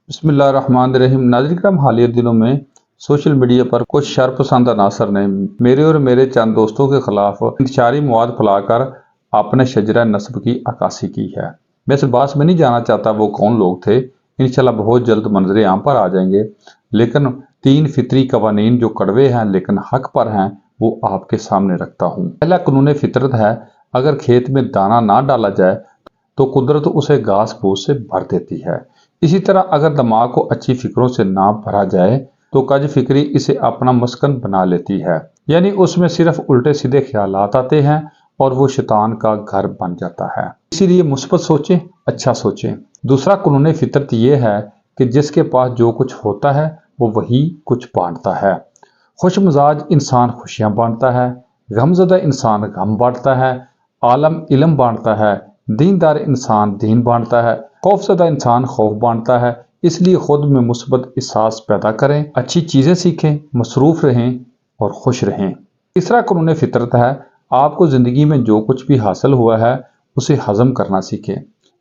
बिस्मिल्लाहिर्रहमानिर्रहीम। नाज़रीन करम, हालिया दिनों में सोशल मीडिया पर कुछ शरपसंद अनासर ने मेरे और मेरे चंद दोस्तों के खिलाफ इंतशारी मवाद फैलाकर अपने शजरा नस्ब की अक्कासी की है। मैं इस बात में नहीं जाना चाहता वो कौन लोग थे। इंशाल्लाह बहुत जल्द मंजरे आम पर आ जाएंगे, लेकिन 3 फितरी कवानीन जो कड़वे हैं लेकिन हक पर हैं वो आपके सामने रखता हूँ। पहला कानून फितरत है, अगर खेत में दाना ना डाला जाए तो कुदरत उसे घास फूस से भर देती है। इसी तरह अगर दिमाग को अच्छी फिक्रों से ना भरा जाए तो कज फिक्री इसे अपना मस्कन बना लेती है, यानी उसमें सिर्फ उल्टे सीधे ख्यालात आते हैं और वो शैतान का घर बन जाता है। इसीलिए मुस्बत सोचें, अच्छा सोचें। दूसरा कानून फितरत ये है कि जिसके पास जो कुछ होता है वो वही कुछ बांटता है। खुश मिजाज इंसान खुशियां बांटता है, गमज़दा इंसान गम बांटता है, आलम इल्म बांटता है, दीनदार इंसान दीन बांटता है, खौफज़दा इंसान खौफ बांटता है। इसलिए खुद में मुस्बत एहसास पैदा करें, अच्छी चीज़ें सीखें, मसरूफ़ रहें और खुश रहें। तीसरा कानून फितरत है, आपको ज़िंदगी में जो कुछ भी हासिल हुआ है उसे हज़म करना सीखें।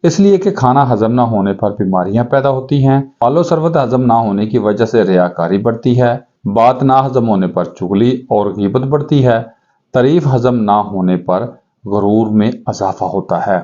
इसलिए कि खाना हज़म ना होने पर बीमारियां पैदा होती हैं, मालो सरवत हज़म ना होने की वजह से रियाकारी बढ़ती है, बात ना हज़म होने पर चुगली और गीबत बढ़ती है, तारीफ हज़म ना होने पर गुरूर में इजाफा होता है,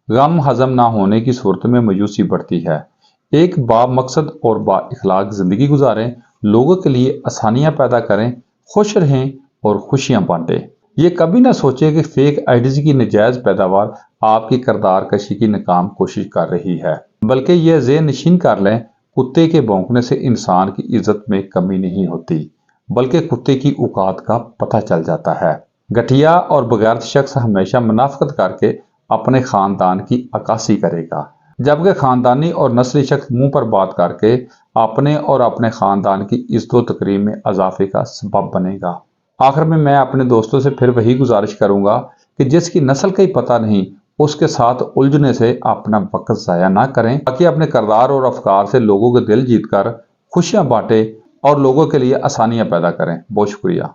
गम हज़म ना होने की सूरत में मायूसी बढ़ती है। एक बामकसद और बाइखलाक ज़िंदगी गुजारें, लोगों के लिए आसानियां पैदा करें, खुश रहें और खुशियां बांटें। ये कभी ना सोचें कि फेक आइडीज़ की नजायज़ पैदावार आपकी किरदार कशी की नाकाम कोशिश कर रही है, बल्कि यह ज़हन नशीन कर लें, कुत्ते के भौंकने से इंसान की इज्जत में कमी नहीं होती, बल्कि कुत्ते की औकात का पता चल जाता है। घटिया और बगैरत शख्स हमेशा मुनाफिकत करके अपने खानदान की अक्कासी करेगा, जबकि खानदानी और नस्ली शख्स मुंह पर बात करके अपने और अपने खानदान की इज्जत व तकरीम में इजाफे का सबब बनेगा। आखिर में मैं अपने दोस्तों से फिर वही गुजारिश करूंगा कि जिसकी नस्ल का ही पता नहीं उसके साथ उलझने से अपना वक्त ज़ाया ना करें, ताकि अपने किरदार और अफकार से लोगों के दिल जीत कर खुशियां बांटे और लोगों के लिए आसानियां पैदा करें। बहुत शुक्रिया।